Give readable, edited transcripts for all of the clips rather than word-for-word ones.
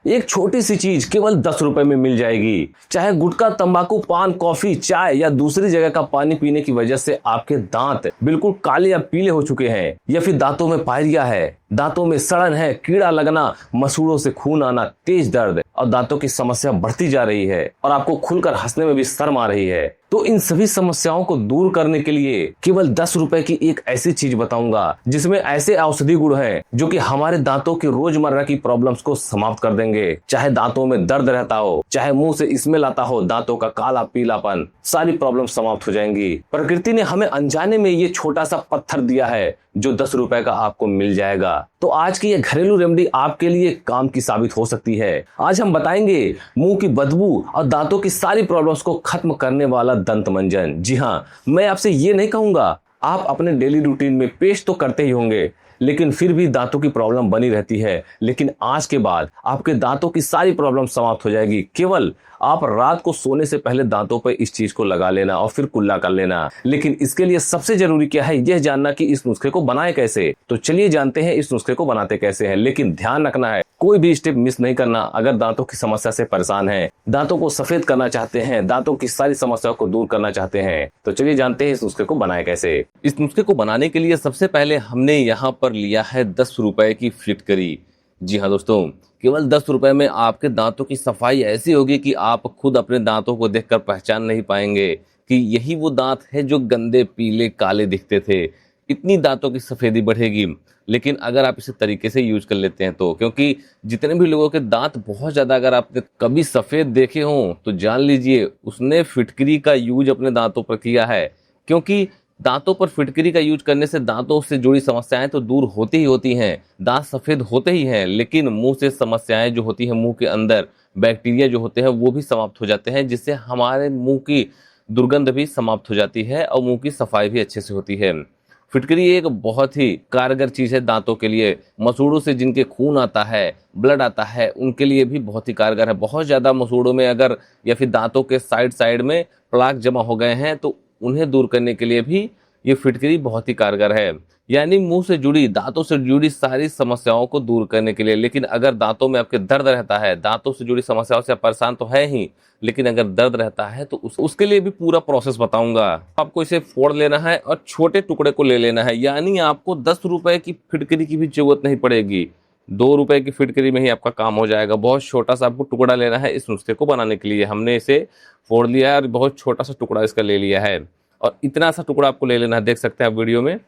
एक छोटी सी चीज केवल 10 रुपए में मिल जाएगी। चाहे गुटखा, तंबाकू, पान, कॉफी, चाय या दूसरी जगह का पानी पीने की वजह से आपके दांत बिल्कुल काले या पीले हो चुके हैं, या फिर दांतों में पायरिया है, दांतों में सड़न है, कीड़ा लगना, मसूड़ों से खून आना, तेज दर्द और दांतों की समस्या बढ़ती जा रही है और आपको खुलकर हंसने में भी शर्म आ रही है, तो इन सभी समस्याओं को दूर करने के लिए केवल 10 रुपए की एक ऐसी चीज बताऊंगा जिसमें ऐसे औषधि गुण हैं जो कि हमारे दांतों की रोजमर्रा की प्रॉब्लम्स को समाप्त कर देंगे। चाहे दांतों में दर्द रहता हो, चाहे मुंह से स्मेल आता हो, दांतों का काला पीलापन, सारी प्रॉब्लम समाप्त हो जाएंगी। प्रकृति ने हमें अनजाने में ये छोटा सा पत्थर दिया है जो 10 रुपए का आपको मिल जाएगा। तो आज की ये घरेलू रेमेडी आपके लिए काम की साबित हो सकती है। आज हम बताएंगे मुंह की बदबू और दांतों की सारी प्रॉब्लम्स को खत्म करने वाला दंत मंजन। जी हाँ, मैं आपसे ये नहीं कहूंगा, आप अपने डेली रूटीन में पेस्ट तो करते ही होंगे, लेकिन फिर भी दांतों की प्रॉब्लम बनी रहती है। लेकिन आज के बाद आपके दांतों की सारी प्रॉब्लम समाप्त हो जाएगी। केवल आप रात को सोने से पहले दांतों पर इस चीज को लगा लेना और फिर कुल्ला कर लेना। लेकिन इसके लिए सबसे जरूरी क्या है, यह जानना कि इस नुस्खे को बनाए कैसे। तो चलिए जानते हैं इस नुस्खे को बनाते कैसे हैं। लेकिन ध्यान रखना है, कोई भी स्टेप मिस नहीं करना। अगर दांतों की समस्या से परेशान हैं, दांतों को सफेद करना चाहते हैं, दांतों की सारी समस्याओं को दूर करना चाहते हैं, तो चलिए जानते हैं इस नुस्खे को बनाए कैसे। इस नुस्खे को बनाने के लिए सबसे पहले हमने यहाँ पर लिया है 10 रुपए की फिटकरी। जी हाँ दोस्तों, केवल 10 रुपए में आपके दांतों की सफाई ऐसी होगी कि आप खुद अपने दांतों को देखकर पहचान नहीं पाएंगे कि यही वो दांत है जो गंदे पीले काले दिखते थे। इतनी दांतों की सफेदी बढ़ेगी। लेकिन अगर आप इसे तरीके से यूज कर लेते हैं तो, क्योंकि जितने भी लोगों के दांत बहुत ज्यादा अगर आपने कभी सफेद देखे हों तो जान लीजिए उसने फिटकरी का यूज अपने दांतों पर किया है। क्योंकि दांतों पर फिटकरी का यूज करने से दांतों से जुड़ी समस्याएं तो दूर होती ही होती हैं, दांत सफेद होते ही हैं, लेकिन मुंह से समस्याएं जो होती हैं, मुंह के अंदर बैक्टीरिया जो होते हैं वो भी समाप्त हो जाते हैं, जिससे हमारे मुंह की दुर्गंध भी समाप्त हो जाती है और मुंह की सफाई भी अच्छे से होती है। फिटकरी एक बहुत ही कारगर चीज है दांतों के लिए। मसूड़ों से जिनके खून आता है, ब्लड आता है, उनके लिए भी बहुत ही कारगर है। बहुत ज्यादा मसूड़ों में अगर या फिर दांतों के साइड साइड में प्लाक जमा हो गए हैं तो उन्हें दूर करने के लिए भी ये फिटकरी बहुत ही कारगर है। यानी मुंह से जुड़ी, दांतों से जुड़ी सारी समस्याओं को दूर करने के लिए। लेकिन अगर दांतों में आपके दर्द रहता है, दांतों से जुड़ी समस्याओं से आप परेशान तो है ही, लेकिन अगर दर्द रहता है तो उसके लिए भी पूरा प्रोसेस बताऊंगा। आपको इसे फोड़ लेना है और छोटे टुकड़े को ले लेना है। यानी आपको 10 रुपए की फिटकरी की भी जरूरत नहीं पड़ेगी, 2 रुपए की फिटकरी में ही आपका काम हो जाएगा। बहुत छोटा सा आपको टुकड़ा लेना है इस नुस्खे को बनाने के लिए। हमने इसे फोड़ लिया है और बहुत छोटा सा टुकड़ा इसका ले लिया है। और इतना सा टुकड़ा आपको ले लेना है, देख सकते हैं आप वीडियो में,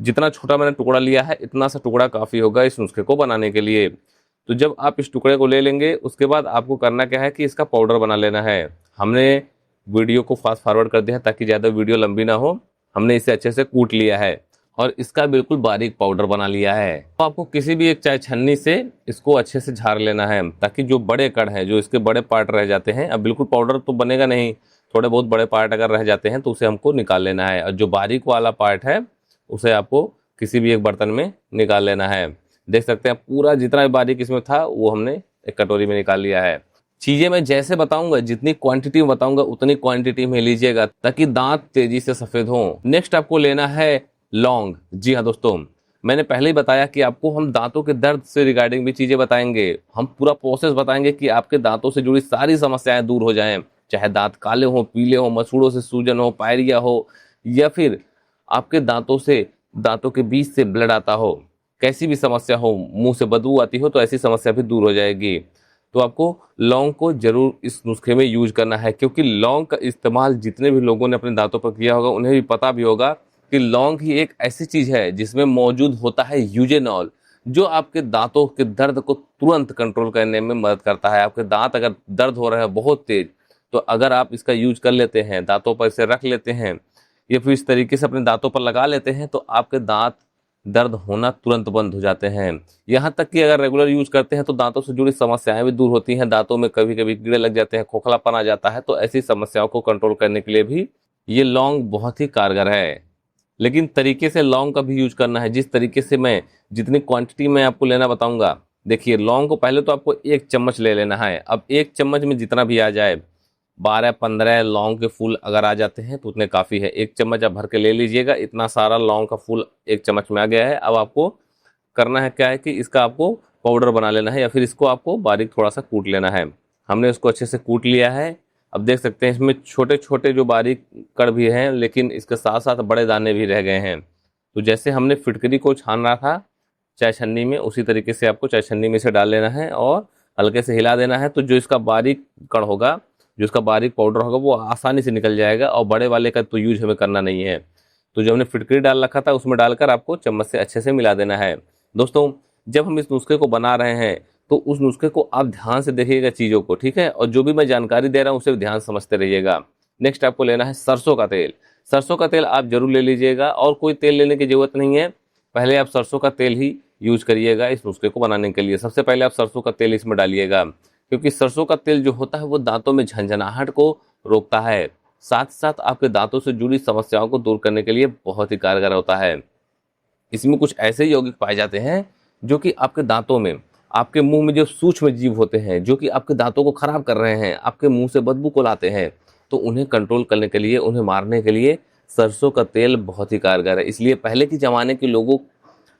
जितना छोटा मैंने टुकड़ा लिया है इतना सा टुकड़ा काफी होगा इस नुस्खे को बनाने के लिए। तो जब आप इस टुकड़े को ले लेंगे उसके बाद आपको करना क्या है कि इसका पाउडर बना लेना है। हमने वीडियो को फास्ट फॉरवर्ड कर दिया है ताकि ज्यादा वीडियो लंबी ना हो। हमने इसे अच्छे से कूट लिया है और इसका बिल्कुल बारीक पाउडर बना लिया है। तो आपको किसी भी एक चाय छन्नी से इसको अच्छे से झाड़ लेना है ताकि जो बड़े कण हैं, जो इसके बड़े पार्ट रह जाते हैं, अब बिल्कुल पाउडर तो बनेगा नहीं, थोड़े बहुत बड़े पार्ट अगर रह जाते हैं तो उसे हमको निकाल लेना है। और जो बारीक वाला पार्ट है उसे आपको किसी भी एक बर्तन में निकाल लेना है। देख सकते हैं पूरा जितना भी बारीक इसमें था वो हमने एक कटोरी में निकाल लिया है। चीजें मैं जैसे बताऊंगा, जितनी क्वांटिटी में बताऊंगा उतनी क्वांटिटी में लीजिएगा ताकि दांत तेजी से सफेद हों। नेक्स्ट आपको लेना है लौंग। जी हाँ दोस्तों, मैंने पहले ही बताया कि आपको हम दांतों के दर्द से रिगार्डिंग भी चीजें बताएंगे। हम पूरा प्रोसेस बताएंगे कि आपके दांतों से जुड़ी सारी समस्याएं दूर हो जाएं। चाहे दांत काले हो, पीले हो, मसूड़ों से सूजन हो, पायरिया हो, या फिर आपके दांतों से, दांतों के बीच से ब्लड आता हो, कैसी भी समस्या हो, मुंह से बदबू आती हो, तो ऐसी समस्या भी दूर हो जाएगी। तो आपको लौंग को जरूर इस नुस्खे में यूज करना है, क्योंकि लौंग का इस्तेमाल जितने भी लोगों ने अपने दांतों पर किया होगा उन्हें भी पता भी होगा कि लौंग ही एक ऐसी चीज है जिसमें मौजूद होता है यूजेनॉल, जो आपके दांतों के दर्द को तुरंत कंट्रोल करने में मदद करता है। आपके दांत अगर दर्द हो रहा है बहुत तेज, तो अगर आप इसका यूज कर लेते हैं, दांतों पर इसे रख लेते हैं या फिर इस तरीके से अपने दांतों पर लगा लेते हैं, तो आपके दांत दर्द होना तुरंत बंद हो जाते हैं। यहाँ तक कि अगर रेगुलर यूज करते हैं तो दांतों से जुड़ी समस्याएं भी दूर होती हैं। दांतों में कभी कभी कीड़े लग जाते हैं, खोखलापन आ जाता है, तो ऐसी समस्याओं को कंट्रोल करने के लिए भी ये लौंग बहुत ही कारगर है। लेकिन तरीके से लौंग का भी यूज करना है, जिस तरीके से मैं, जितनी क्वांटिटी में आपको लेना बताऊंगा। देखिए, लौंग को पहले तो आपको 1 चम्मच ले लेना है। अब 1 चम्मच में जितना भी आ जाए, 12-15 लौंग के फूल अगर आ जाते हैं तो उतने काफ़ी है। 1 चम्मच आप भर के ले लीजिएगा। इतना सारा लौंग का फूल 1 चम्मच में आ गया है। अब आपको करना है क्या है कि इसका आपको पाउडर बना लेना है, या फिर इसको आपको बारीक थोड़ा सा कूट लेना है। हमने इसको अच्छे से कूट लिया है। अब देख सकते हैं इसमें छोटे छोटे जो बारीक कण भी हैं, लेकिन इसके साथ साथ बड़े दाने भी रह गए हैं। तो जैसे हमने फिटकरी को छाना था चाय छन्नी में, उसी तरीके से आपको चाय छन्नी में से डाल लेना है और हल्के से हिला देना है। तो जो इसका बारीक कण होगा, जो इसका बारीक पाउडर होगा, वो आसानी से निकल जाएगा और बड़े वाले का तो यूज हमें करना नहीं है। तो जो हमने फिटकरी डाल रखा था उसमें डालकर आपको चम्मच से अच्छे से मिला देना है। दोस्तों, जब हम इस नुस्खे को बना रहे हैं तो उस नुस्खे को आप ध्यान से देखिएगा चीज़ों को, ठीक है, और जो भी मैं जानकारी दे रहा हूँ उसे ध्यान समझते रहिएगा। नेक्स्ट आपको लेना है सरसों का तेल। सरसों का तेल आप जरूर ले लीजिएगा और कोई तेल लेने की जरूरत नहीं है। पहले आप सरसों का तेल ही यूज करिएगा इस नुस्खे को बनाने के लिए। सबसे पहले आप सरसों का तेल इसमें डालिएगा, क्योंकि सरसों का तेल जो होता है वो दांतों में झंझनाहट को रोकता है, साथ ही साथ आपके दांतों से जुड़ी समस्याओं को दूर करने के लिए बहुत ही कारगर होता है। इसमें कुछ ऐसे यौगिक पाए जाते हैं जो कि आपके दांतों में, आपके मुंह में जो सूक्ष्म जीव होते हैं जो कि आपके दांतों को खराब कर रहे हैं, आपके मुंह से बदबू को लाते हैं, तो उन्हें कंट्रोल करने के लिए, उन्हें मारने के लिए सरसों का तेल बहुत ही कारगर है। इसलिए पहले के ज़माने के लोगों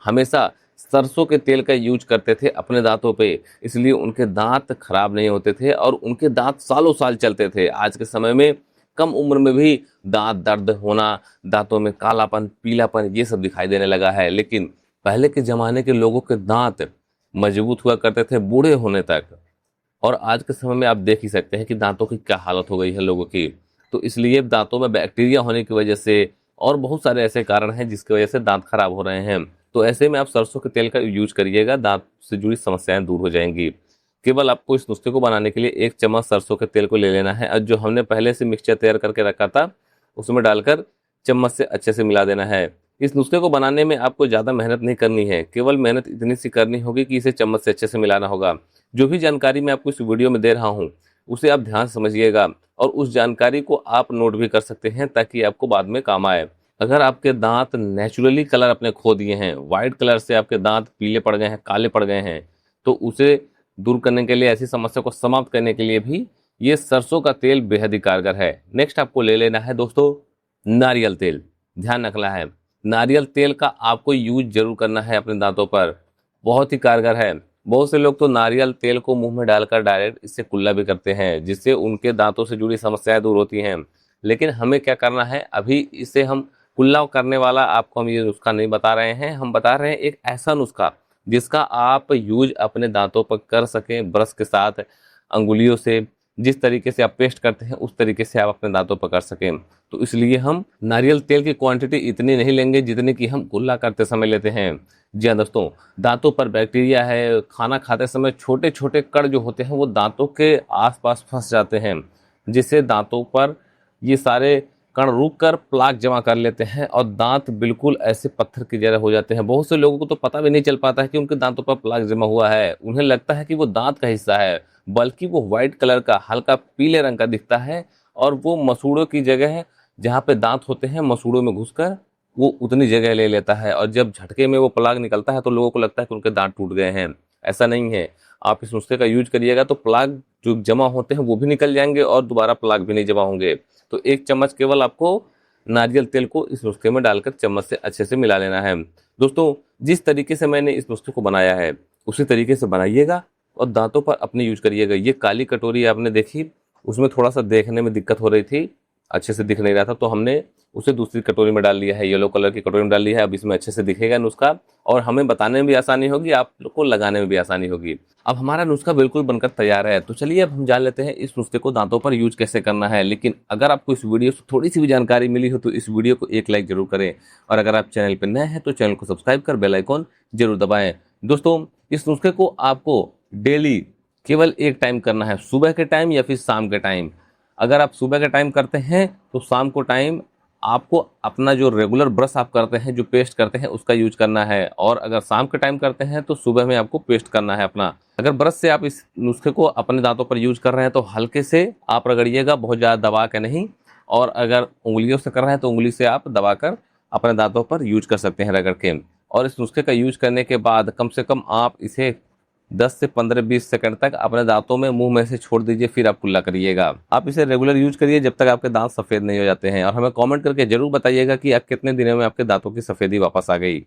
हमेशा सरसों के तेल का यूज करते थे अपने दांतों पे, इसलिए उनके दांत खराब नहीं होते थे और उनके दांत सालों साल चलते थे। आज के समय में कम उम्र में भी दांत दर्द होना, दांतों में कालापन, पीलापन, ये सब दिखाई देने लगा है। लेकिन पहले के ज़माने के लोगों के दांत मजबूत हुआ करते थे बूढ़े होने तक, और आज के समय में आप देख ही सकते हैं कि दांतों की क्या हालत हो गई है लोगों की। तो इसलिए दांतों में बैक्टीरिया होने की वजह से और बहुत सारे ऐसे कारण हैं जिसकी वजह से दांत खराब हो रहे हैं। तो ऐसे में आप सरसों के तेल का यूज करिएगा, दांत से जुड़ी समस्याएं दूर हो जाएंगी। केवल आपको इस नुस्खे को बनाने के लिए 1 चम्मच सरसों के तेल को ले लेना है और जो हमने पहले से मिक्सचर तैयार करके रखा था उसमें डालकर चम्मच से अच्छे से मिला देना है। इस नुस्खे को बनाने में आपको ज़्यादा मेहनत नहीं करनी है, केवल मेहनत इतनी सी करनी होगी कि इसे चम्मच से अच्छे से मिलाना होगा। जो भी जानकारी मैं आपको इस वीडियो में दे रहा हूँ उसे आप ध्यान से समझिएगा और उस जानकारी को आप नोट भी कर सकते हैं ताकि आपको बाद में काम आए। अगर आपके दांत नेचुरली कलर अपने खो दिए हैं, वाइट कलर से आपके दांत पीले पड़ गए हैं, काले पड़ गए हैं, तो उसे दूर करने के लिए, ऐसी समस्या को समाप्त करने के लिए भी ये सरसों का तेल बेहद ही कारगर है। नेक्स्ट आपको ले लेना है दोस्तों नारियल तेल। ध्यान रखना है, नारियल तेल का आपको यूज जरूर करना है अपने दांतों पर, बहुत ही कारगर है। बहुत से लोग तो नारियल तेल को मुंह में डालकर डायरेक्ट इससे कुल्ला भी करते हैं, जिससे उनके दांतों से जुड़ी समस्याएं दूर होती हैं। लेकिन हमें क्या करना है, अभी इसे हम कुल्ला करने वाला आपको हम ये नुस्खा नहीं बता रहे हैं, हम बता रहे हैं एक ऐसा नुस्खा जिसका आप यूज अपने दांतों पर कर सकें ब्रश के साथ, अंगुलियों से, जिस तरीके से आप पेस्ट करते हैं उस तरीके से आप अपने दांतों पर कर सकें। तो इसलिए हम नारियल तेल की क्वांटिटी इतनी नहीं लेंगे जितनी कि हम कुल्ला करते समय लेते हैं। जी हाँ दोस्तों, दांतों पर बैक्टीरिया है, खाना खाते समय छोटे छोटे कण जो होते हैं वो दांतों के आसपास फंस जाते हैं, जिससे दांतों पर ये सारे कण रुक कर प्लाक जमा कर लेते हैं और दांत बिल्कुल ऐसे पत्थर की जगह हो जाते हैं। बहुत से लोगों को तो पता भी नहीं चल पाता है कि उनके दांतों पर प्लाक जमा हुआ है, उन्हें लगता है कि वो दांत का हिस्सा है, बल्कि वो व्हाइट कलर का, हल्का पीले रंग का दिखता है और वो मसूड़ों की जगह है, जहाँ पे दांत होते हैं मसूड़ों में घुसकर वो उतनी जगह ले लेता है और जब झटके में वो प्लाक निकलता है तो लोगों को लगता है कि उनके दांत टूट गए हैं। ऐसा नहीं है, आप इस नुस्खे का यूज करिएगा तो प्लाक जो जमा होते हैं वो भी निकल जाएंगे और दोबारा प्लाक भी नहीं जमा होंगे। तो 1 चम्मच केवल आपको नारियल तेल को इस नुस्खे में डालकर चम्मच से अच्छे से मिला लेना है। दोस्तों, जिस तरीके से मैंने इस नुस्खे को बनाया है उसी तरीके से बनाइएगा और दांतों पर अपने यूज करिएगा। ये काली कटोरी आपने देखी, उसमें थोड़ा सा देखने में दिक्कत हो रही थी, अच्छे से दिख नहीं रहा था, तो हमने उसे दूसरी कटोरी में डाल लिया है, येलो कलर की कटोरी में डाल लिया है। अब इसमें अच्छे से दिखेगा नुस्खा और हमें बताने में भी आसानी होगी, आप लोग को लगाने में भी आसानी होगी। अब हमारा नुस्खा बिल्कुल बनकर तैयार है, तो चलिए अब हम जान लेते हैं इस नुस्खे को दांतों पर यूज कैसे करना है। लेकिन अगर आपको इस वीडियो से थोड़ी सी भी जानकारी मिली हो तो इस वीडियो को 1 लाइक जरूर करें और अगर आप चैनल पर नए हैं तो चैनल को सब्सक्राइब कर बेल आइकॉन जरूर दबाएं। दोस्तों, इस नुस्खे को आपको डेली केवल 1 टाइम करना है, सुबह के टाइम या फिर शाम के टाइम। अगर आप सुबह के टाइम करते हैं तो शाम को टाइम आपको अपना जो रेगुलर ब्रश आप करते हैं, जो पेस्ट करते हैं, उसका यूज करना है, और अगर शाम के टाइम करते हैं तो सुबह में आपको पेस्ट करना है अपना। अगर ब्रश से आप इस नुस्खे को अपने दांतों पर यूज कर रहे हैं तो हल्के से आप रगड़िएगा, बहुत ज़्यादा दबा के नहीं, और अगर उंगलियों से कर रहे हैं तो उंगली से आप दबाकर अपने दांतों पर यूज कर सकते हैं रगड़ के। और इस नुस्खे का यूज करने के बाद कम से कम आप इसे 10 से 15-20 सेकंड तक अपने दांतों में, मुंह में से छोड़ दीजिए, फिर आप कुल्ला करिएगा। आप इसे रेगुलर यूज करिए जब तक आपके दांत सफेद नहीं हो जाते हैं और हमें कमेंट करके जरूर बताइएगा कि आप कितने दिनों में आपके दांतों की सफेदी वापस आ गई।